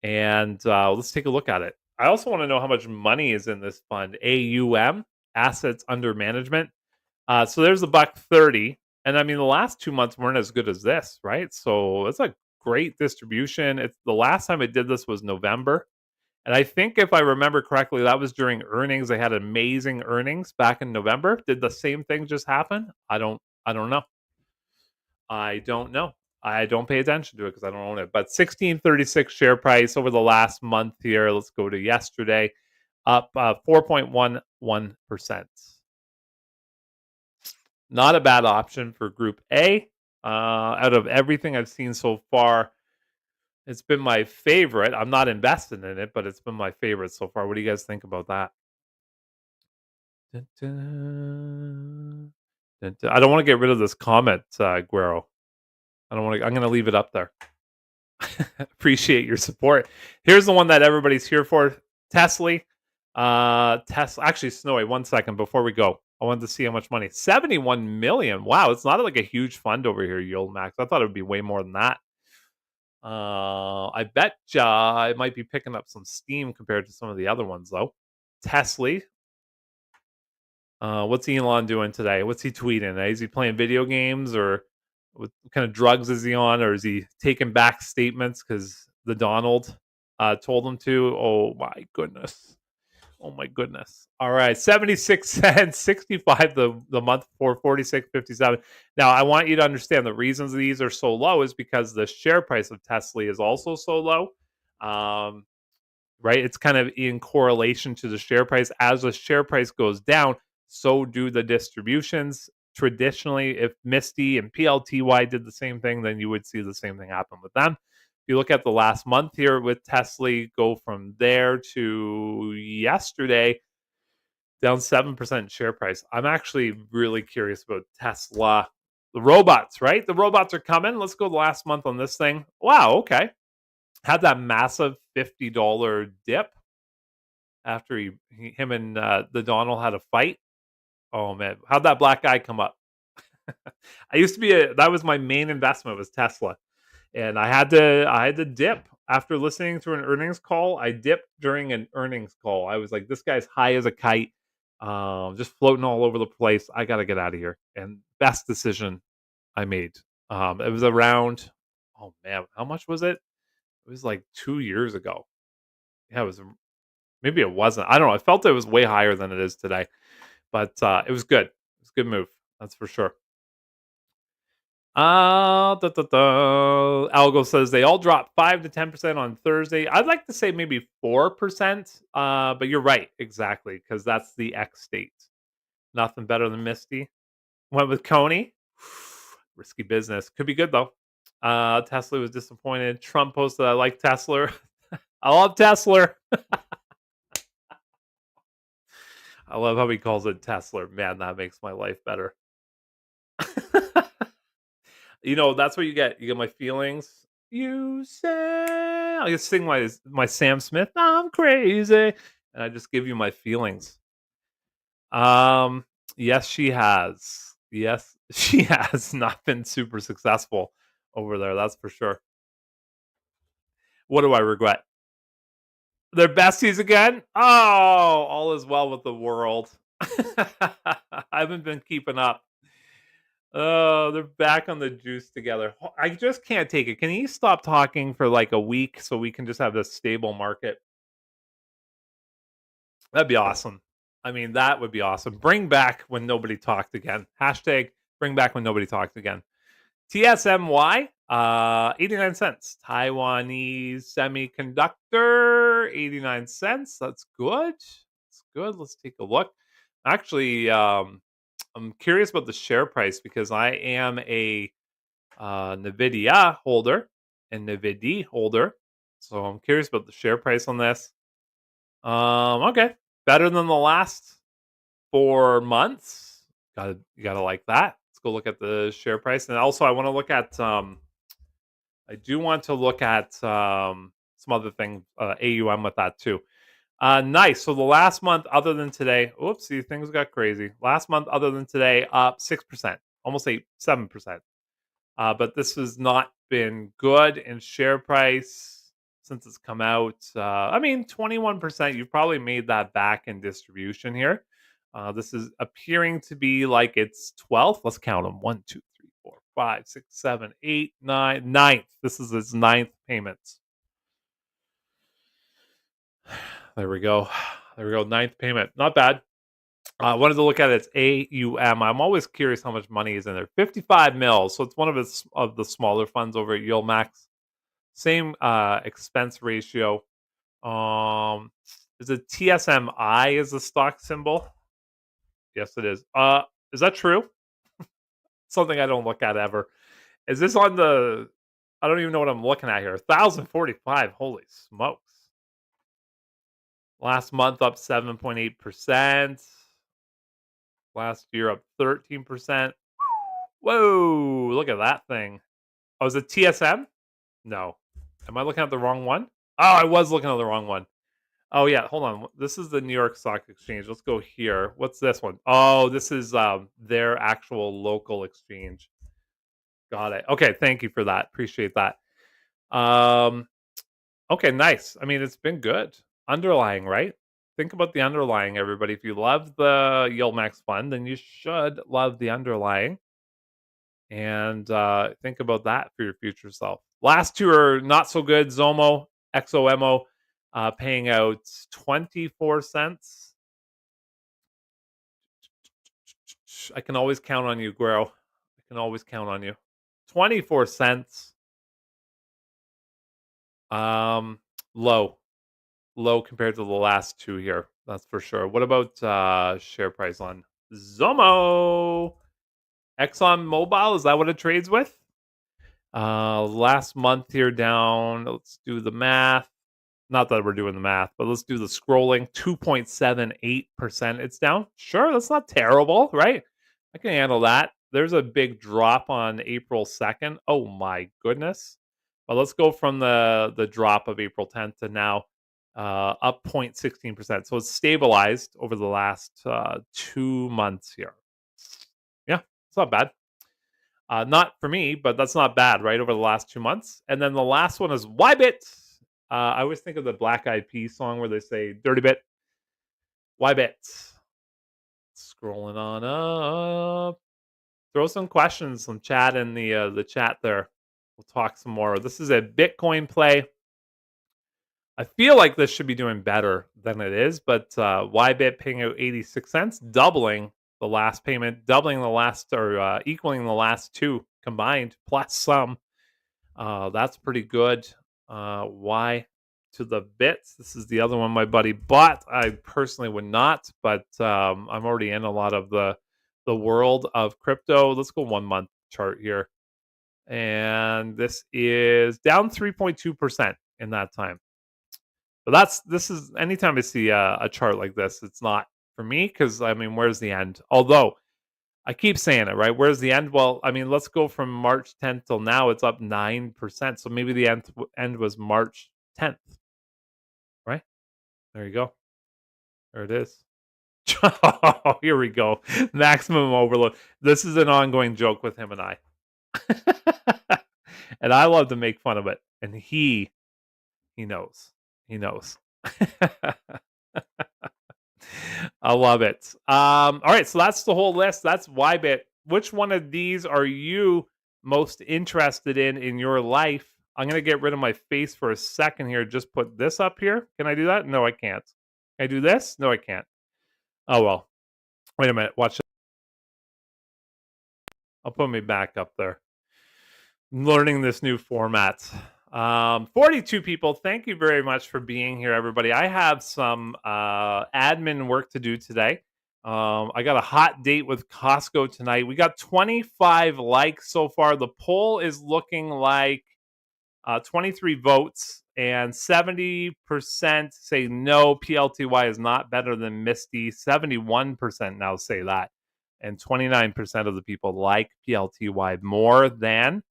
And let's take a look at it. I also want to know how much money is in this fund. AUM, assets under management. So there's a buck 30. And I mean, the last 2 months weren't as good as this, right? So it's a great distribution. It's the last time it did this was November. And I think if I remember correctly, that was during earnings. They had amazing earnings back in November. Did the same thing just happen? I don't know. I don't know. I don't pay attention to it because I don't own it. But 1636 share price over the last month here. Let's go to yesterday, up 4.11%. Not a bad option for Group A. Out of everything I've seen so far, it's been my favorite. I'm not invested in it, but it's been my favorite so far. What do you guys think about that? Dun, dun. Dun, dun. I don't want to get rid of this comment, Guero. I don't want to. I'm going to leave it up there. Appreciate your support. Here's the one that everybody's here for. TSLY. Tesla, actually, Snowy, 1 second before we go. I wanted to see how much money. 71 million. Wow, it's not like a huge fund over here, YieldMax. I thought it would be way more than that. I bet it might be picking up some steam compared to some of the other ones, though. TSLY. What's Elon doing today? What's he tweeting? Is he playing video games, or what kind of drugs is he on, or is he taking back statements because the Donald told him to? Oh my goodness. Oh my goodness. All right, 76 cents, 65 the month for 46.57. Now, I want you to understand the reasons these are so low is because the share price of Tesla is also so low. Um, right? It's kind of in correlation to the share price. As the share price goes down, so do the distributions. Traditionally, if Misty and PLTY did the same thing, then you would see the same thing happen with them. If you look at the last month here with Tesla, go from there to yesterday, down 7% share price. I'm actually really curious about Tesla. The robots, right? The robots are coming. Let's go the last month on this thing. Wow, okay. Had that massive $50 dip after him and the Donald had a fight. Oh man, how'd that black guy come up? I used to be that was my main investment was Tesla, and I had to dip after listening to an earnings call. I dipped during an earnings call. I was like, this guy's high as a kite, just floating all over the place. I got to get out of here. And best decision I made. It was around. Oh man, how much was it? It was like 2 years ago. Yeah, it was. Maybe it wasn't. I don't know. I felt it was way higher than it is today, but it was good. It was a good move. That's for sure. Algo says they all dropped 5 to 10% on Thursday. I'd like to say maybe 4%, but you're right, exactly, because that's the X state. Nothing better than Misty. Went with Coney. Risky business. Could be good though. Tesla was disappointed. Trump posted, "I like Tesla. I love Tesla." I love how he calls it Tesla. Man, that makes my life better. That's what you get. You get my feelings. You say I just sing my Sam Smith. I'm crazy, and I just give you my feelings. Um, yes, she has. Yes, she has not been super successful over there. That's for sure. What do I regret? They're besties again. Oh, all is well with the world. I haven't been keeping up. Oh, they're back on the juice together. I just can't take it. Can you stop talking for like a week so we can just have this stable market? That'd be awesome. I mean, that would be awesome. Bring back when nobody talked again. Hashtag bring back when nobody talked again. TSMY, 89 cents. Taiwanese Semiconductor, 89 cents. That's good. That's good. Let's take a look. Actually, I'm curious about the share price because I am a NVIDIA holder and NVIDIA holder. So I'm curious about the share price on this. Okay. Better than the last 4 months. You gotta like that. Let's go look at the share price. And also I want to look at I do want to look at some other things, AUM with that too. Nice. So the last month, other than today, oopsie, things got crazy. Last month, other than today, up 6%, almost 7%. But this has not been good in share price since it's come out. 21%. You've probably made that back in distribution here. This is appearing to be like its 12th. Let's count them. 1, 2, 3, 4, 5, 6, 7, 8, 9, ninth. This is its ninth payments. There we go. There we go. Ninth payment. Not bad. I wanted to look at its AUM. I'm always curious how much money is in there. 55 mils. So it's one of the smaller funds over at YieldMax. Same expense ratio. Is it TSMI is the stock symbol? Yes, it is. Is that true? Something I don't look at ever. Is this on the? I don't even know what I'm looking at here. 1,045. Holy smokes! Last month up 7.8%. Last year up 13%. Whoa! Look at that thing. Oh, is it TSM? No. Am I looking at the wrong one? Oh, I was looking at the wrong one. Oh, yeah, hold on. This is the New York Stock Exchange. Let's go here. What's this one? Oh, this is, their actual local exchange. Got it. Okay, thank you for that. Appreciate that. Um, okay, nice. I mean, it's been good. Underlying, right? Think about the underlying, everybody. If you love the YieldMax fund, then you should love the underlying. And think about that for your future self. Last two are not so good. ZOMO, XOMO, paying out 24 cents. I can always count on you, Guero. I can always count on you. 24 cents. Um, low. Low compared to the last two here. That's for sure. What about share price on ZOMO? Exxon Mobil, is that what it trades with? Last month here down, let's do the math. Not that we're doing the math, but let's do the scrolling. 2.78% it's down. Sure, that's not terrible, right? I can handle that. There's a big drop on April 2nd. Oh my goodness. But let's go from the drop of April 10th to now up 0.16%. So it's stabilized over the last 2 months here. Yeah, it's not bad. Not for me, but that's not bad, right? Over the last 2 months. And then the last one is YBIT. I always think of the Black Eyed Peas song where they say "Dirty Bit." YBIT. Scrolling on up. Throw some questions, some chat in the chat there. We'll talk some more. This is a Bitcoin play. I feel like this should be doing better than it is, but YBIT paying out 86 cents, doubling the last payment, doubling the last or equaling the last two combined plus some. That's pretty good. Y to the bits. This is the other one my buddy bought. I personally would not, but I'm already in a lot of the world of crypto. Let's go 1 month chart here, and this is down 3.2% in that time. But this is anytime I see a chart like this, it's not for me because I mean, where's the end? Although I keep saying it, right? Where's the end? Well, I mean, let's go from March 10th till now. It's up 9%. So maybe the end was March 10th, right? There you go. There it is. Oh, here we go. Maximum overload. This is an ongoing joke with him and I. And I love to make fun of it. And he knows. He knows. I love it. All right, so that's the whole list. That's YBIT. Which one of these are you most interested in your life? I'm going to get rid of my face for a second here. Just put this up here. Can I do that? No, I can't. Can I do this? No, I can't. Oh, well. Wait a minute. Watch. I'll put me back up there. I'm learning this new format. 42 people. Thank you very much for being here, everybody. I have some admin work to do today. I got a hot date with Costco tonight. We got 25 likes so far. The poll is looking like 23 votes, and 70% say no, PLTY is not better than Misty. 71% now say that. And 29% of the people like PLTY more than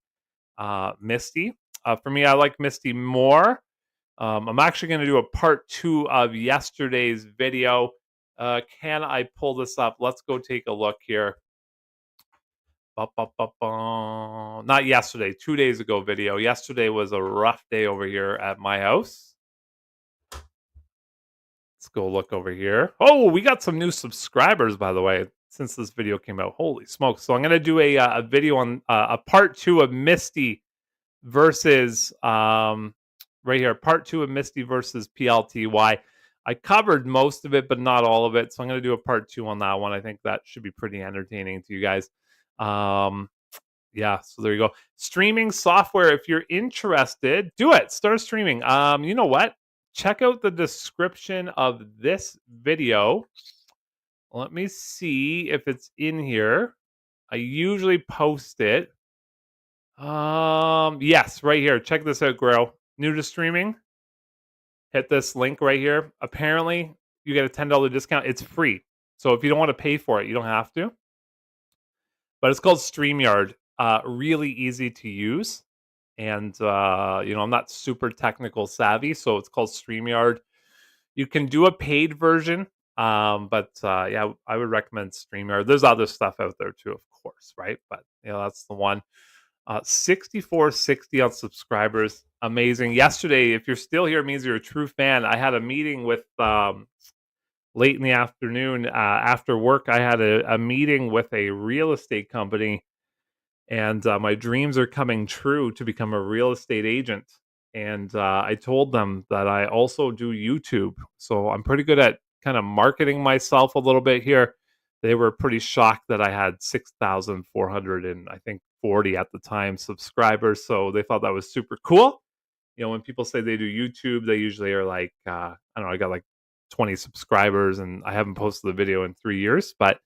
Misty. For me, I like Misty more. I'm actually going to do a part 2 of yesterday's video. Can I pull this up? Let's go take a look here. Not yesterday, 2 days ago video. Yesterday was a rough day over here at my house. Let's go look over here. Oh, we got some new subscribers, by the way, since this video came out. Holy smokes. So I'm going to do a video on a part 2 of Misty versus right here, part 2 of Misty versus PLTY. I covered most of it, but not all of it. So I'm going to do a part 2 on that one. I think that should be pretty entertaining to you guys. Yeah, so there you go. Streaming software, if you're interested, do it. Start streaming. You know what? Check out the description of this video. Let me see if it's in here. I usually post it. Yes, right here. Check this out, Guero. New to streaming. Hit this link right here. Apparently, you get a $10 discount. It's free. So if you don't want to pay for it, you don't have to. But it's called StreamYard. Really easy to use. And, I'm not super technical savvy, so it's called StreamYard. You can do a paid version, but yeah, I would recommend StreamYard. There's other stuff out there too, of course, right? But that's the one. 6460 on subscribers, amazing. Yesterday, if you're still here, it means you're a true fan. I had a meeting with late in the afternoon after work. I had a meeting with a real estate company, and my dreams are coming true to become a real estate agent. And I told them that I also do YouTube, so I'm pretty good at kind of marketing myself a little bit here. They were pretty shocked that I had 6,400 and I think 40 at the time subscribers, so they thought that was super cool. When people say they do YouTube, they usually are like, I don't know, I got like 20 subscribers and I haven't posted a video in 3 years, but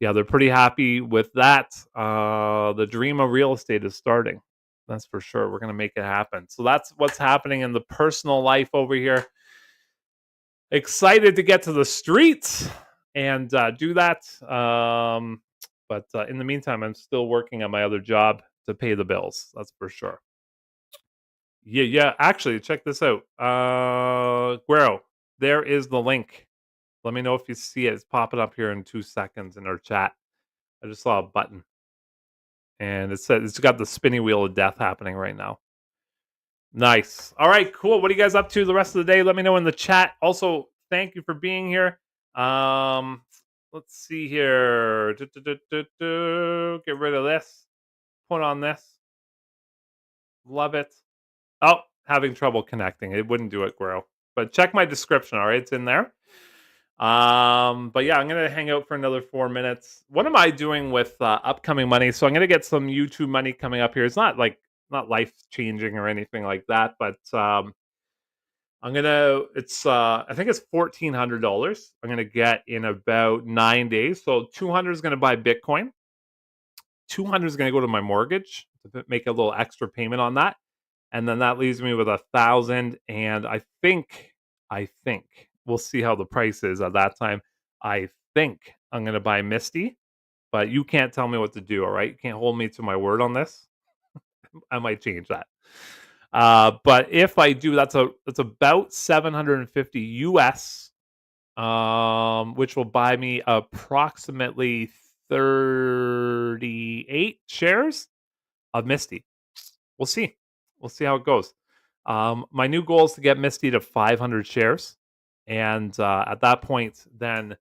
yeah, they're pretty happy with that. The dream of real estate is starting. That's for sure. We're going to make it happen. So that's what's happening in the personal life over here. Excited to get to the streets and do that. But in the meantime, I'm still working on my other job to pay the bills. That's for sure. Yeah. Actually, check this out. Guero, there is the link. Let me know if you see it. It's popping up here in 2 seconds in our chat. I just saw a button. And it said it's got the spinning wheel of death happening right now. Nice. All right, cool. What are you guys up to the rest of the day? Let me know in the chat. Also, thank you for being here. Let's see here. Get rid of this. Put on this. Love it. Oh, having trouble connecting. It wouldn't do it, Guero. But check my description, all right? It's in there. But yeah, I'm gonna hang out for another 4 minutes. What am I doing with upcoming money? So I'm gonna get some YouTube money coming up here. It's not life changing or anything like that, but I'm gonna. It's I think it's $1,400. I'm gonna get in about 9 days. So 200 is gonna buy Bitcoin. 200 is gonna go to my mortgage to make a little extra payment on that, and then that leaves me with 1,000. And I think we'll see how the price is at that time. I think I'm gonna buy Misty, but you can't tell me what to do. All right, you can't hold me to my word on this. I might change that. But if I do, that's about 750 US, which will buy me approximately 38 shares of Misty. We'll see. We'll see how it goes. My new goal is to get Misty to 500 shares, and at that point, then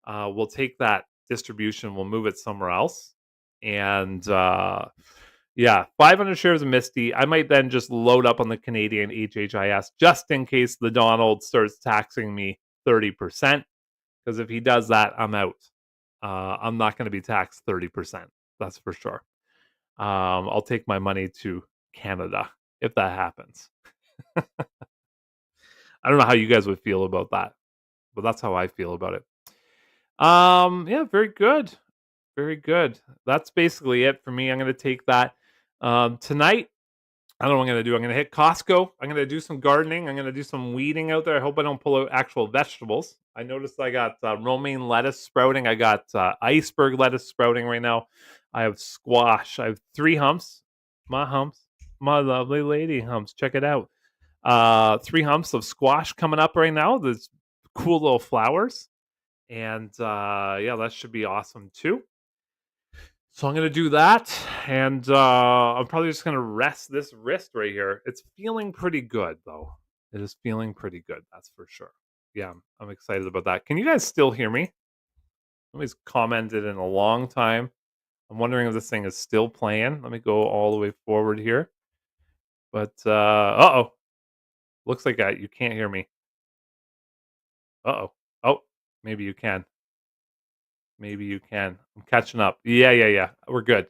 we'll take that distribution, we'll move it somewhere else, and yeah, 500 shares of Misty. I might then just load up on the Canadian HHIS just in case the Donald starts taxing me 30%. Because if he does that, I'm out. I'm not going to be taxed 30%. That's for sure. I'll take my money to Canada if that happens. I don't know how you guys would feel about that, but that's how I feel about it. Yeah, very good. Very good. That's basically it for me. I'm going to take that tonight. I don't know what I'm going to do. I'm going to hit Costco. I'm going to do some gardening. I'm going to do some weeding out there. I hope I don't pull out actual vegetables. I noticed I got romaine lettuce sprouting. I got iceberg lettuce sprouting right now. I have squash. I have 3 humps. My humps. My lovely lady humps. Check it out. 3 humps of squash coming up right now. There's cool little flowers. And yeah, that should be awesome too. So I'm gonna do that, and I'm probably just gonna rest this wrist right here. It's feeling pretty good though. It is feeling pretty good, that's for sure. Yeah, I'm excited about that. Can you guys still hear me? Nobody's commented in a long time. I'm wondering if this thing is still playing. Let me go all the way forward here. But uh-oh. Looks like you can't hear me. Uh-oh. Oh, maybe you can. Maybe you can. I'm catching up. Yeah. We're good.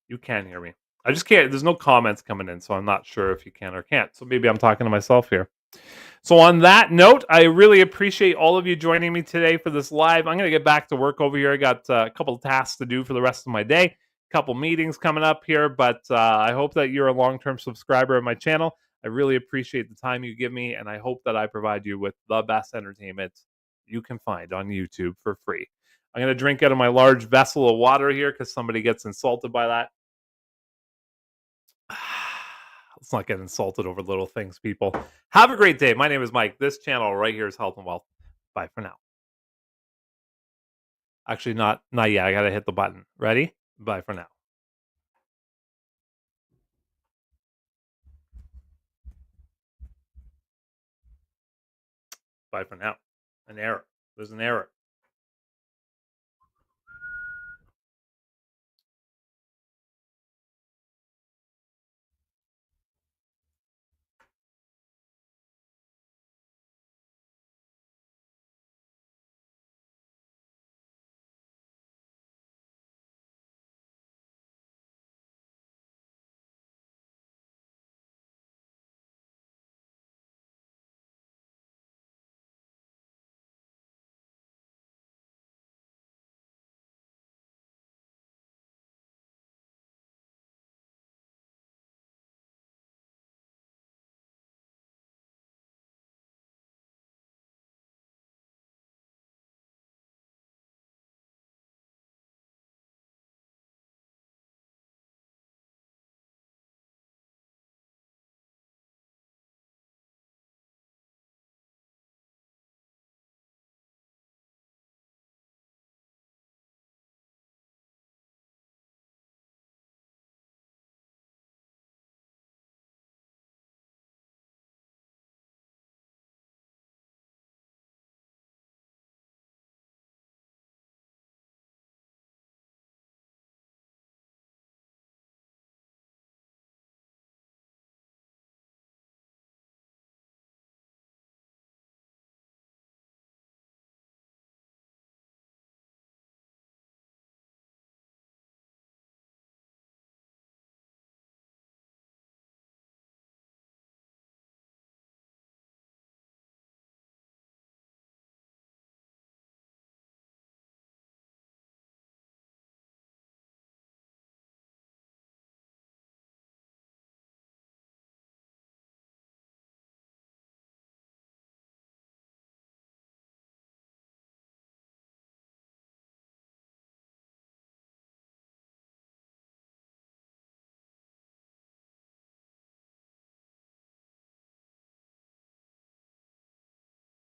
You can hear me. I just can't. There's no comments coming in, so I'm not sure if you can or can't. So maybe I'm talking to myself here. So on that note, I really appreciate all of you joining me today for this live. I'm going to get back to work over here. I got a couple of tasks to do for the rest of my day. A couple meetings coming up here, but I hope that you're a long-term subscriber of my channel. I really appreciate the time you give me, and I hope that I provide you with the best entertainment you can find on YouTube for free. I'm going to drink out of my large vessel of water here because somebody gets insulted by that. Let's not get insulted over little things, people. Have a great day. My name is Mike. This channel right here is Health and Wealth. Bye for now. Actually, not yet. I gotta hit the button. Ready? Bye for now. Bye for now. An error. There's an error.